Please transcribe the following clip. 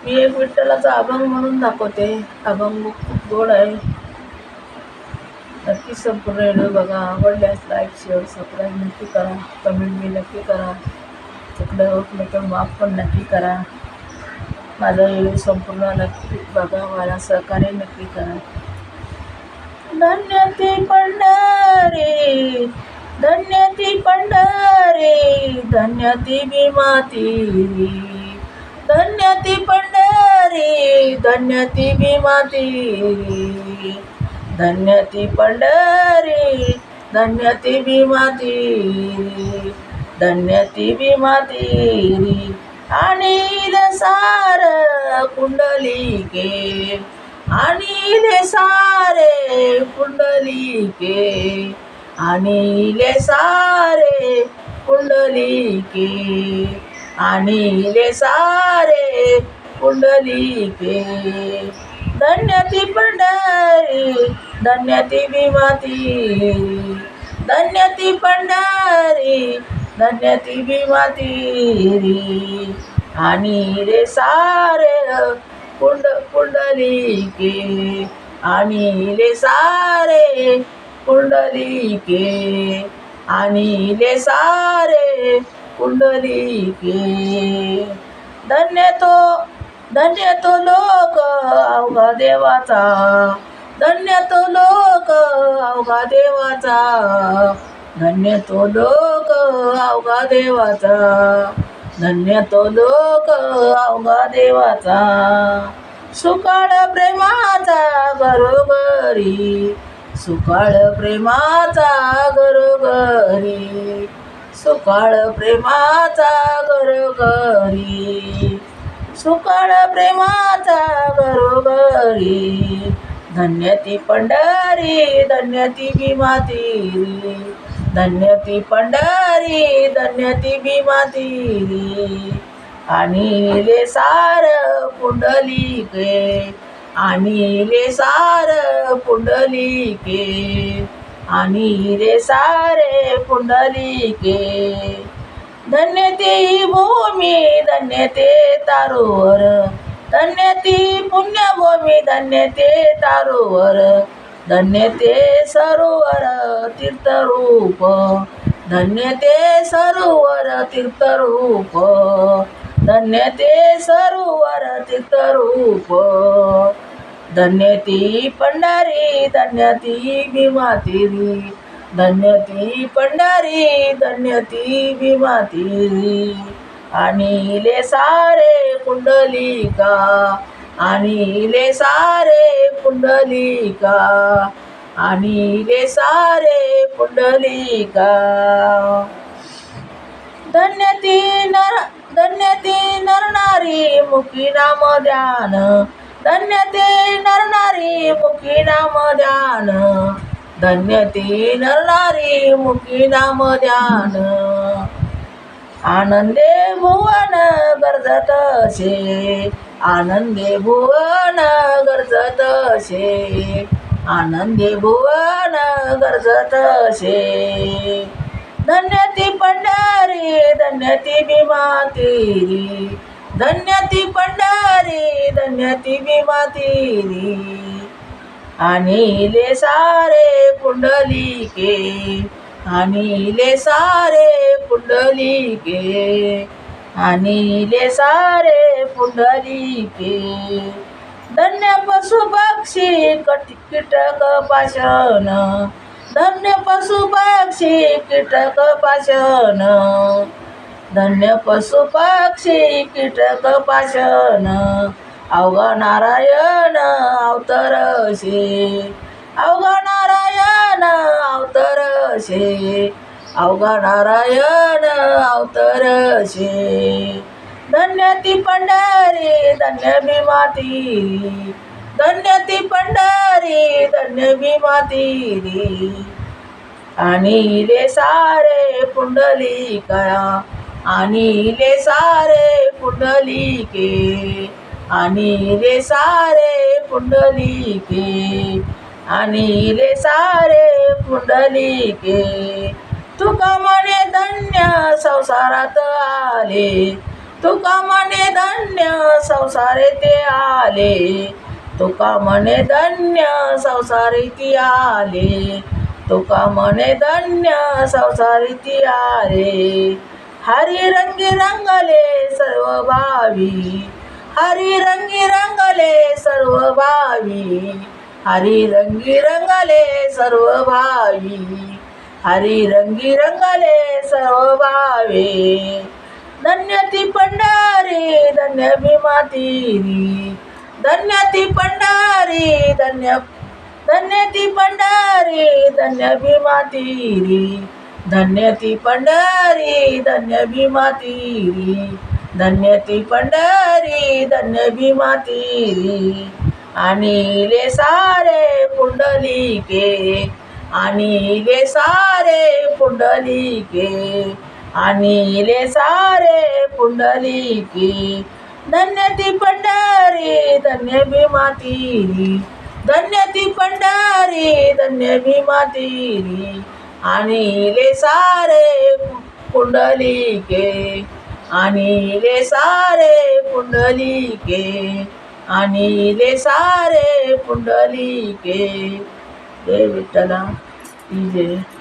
मी एक विठ्ठलाचा अभंग म्हणून दाखवते. अभंग खूप गोड आहे. नक्की संपूर्ण व्हिडिओ बघा. आवडल्यास लाईक शेअर सबस्क्राईब नक्की करा. कमेंट मी नक्की करा. चुकलं होत नाही तर माफ पण नक्की करा. माझा व्हिडिओ संपूर्ण नक्की बघा. मला सहकार्य नक्की करा. धन्य ती पंढरी, धन्य ती पंढरी, धन्य ती भीमाती, धन्य ती पंढरी, धन्य ती भीमाती, धन्य ती पंढरी, धन्य ती भीमाती, धन्य ती भीमाती. अनिल सार कुंडलिके, अनिल सारे कुंडलिके, अनिल सारे कुंडलिके, अनिल सारे कुंडलिके. धन्य ती पंढरी, धन्य ती भीमाती, धन्य ती पंढरी, धन्य ती भीमाती, अनिल सारे कुंडलिके, अनिल सारे कुंडलिके, अनिल सारे कुंडलिके. धन्य तो लोक अवघा देवाचा, धन्य तो लोक अवघा देवाचा, धन्य तो लोक अवघा देवाचा, धन्य तो लोक अवघा देवाचा. सुकाळ प्रेमाचा घरोघरी, सुकाळ प्रेमाचा घरोघरी, सुकाळ प्रेमाचा घरोघरी, सुकाळ प्रेमाचा घरोघरी. धन्य ती पंढरी, धन्य ती भीमाती, धन्य ती पंढरी, धन्य ती भीमाती, अनिल सार कुंडलिके, अनिल सार कुंडलिके, अनिल सारे कुंडलिके. धन्य ती भूमी, धन्य ते तारोवर, धन्य ती पुण्यभूमी, धन्य ते तारोवर, धन्य ते सरोवर तीर्थरूप, धन्य ते सरोवर तीर्थरूप, धन्य ते सरोवर तीर्थरूप. धन्य ती पंढरी, धन्य ती भीमाती, धन्य ती पंढरी, धन्य ती भीमाती, अनिल सारे कुंडलिका, अनिल सारे कुंडलिका, अनिल सारे कुंडलिका. धन्य ती नरनारी मुखी नाम ध्यान, धन्य ती नरनारी मुखी नाम ध्यान, धन्य ती नरनारी मुखी नाम ध्यान. आनंदे भुवन गरजत शे, आनंदे भुवन गरजत शे, आनंदे भुवन गरजत शे. धन्य ती पंढरी, धन्य ती भीमाती, धन्य ती पंढरी, धन्य ती भीमाती, अनिल सारे कुंडलिके, अनिल सारे कुंडलिके, अनिल सारे कुंडलिके. धन्य पशु पक्षी कीटक पाषाण, धन्य पशु पक्षी कीटक पाषाण, धन्य पशु पक्षी कीटक पाषाण. अवघा नारायण अवतरशे, अवघा नारायण अवतरशे, अवघा नारायण अवतरशे. धन्य ती पंढरी, धन्य भीमाती, धन्य ती पंढरी, धन्य भीमाती, अनिल सारे कुंडलिका, अनिल सारे कुंडलिके, अनिल सारे कुंडलिके, अनिल सारे कुंडलिके. तुका म्हणे धन्य संसारात आले, तुका म्हणे धन्य संसारे ते आले, तुका म्हणे धन्य संसारी ती आले, तुका म्हणे धन्य संसारी ती आले. हरी रंगी रंगले सर्व भावी, हरी रंगी रंगले सर्व भावी, हरी रंगी रंगले सर्व भावी, हरी रंगी रंगले सर्व भावे. धन्य ती पंढरी धन्य भीमा तिरी, धन्य ती पंढरी धन्य ती पंढरी धन्य भीमा तिरी, धन्य ती पंढरी धन्य भीमा तिरी, धन्य ती पंढरी धन्य भीमा तिरी. आणिले सारे पुंडलिके, आणिले सारे पुंडलिके, आणिले सारे पुंडलिके. धन्य ती पंढरी धन्य भीमा तिरी, धन्य ती पंढरी धन्य भीमा तिरी. आणिले सारे पुंडलिके, आणिले सारे पुंडलिके, आणिले सारे पुंडलिके. जय विठ्ठला की जय.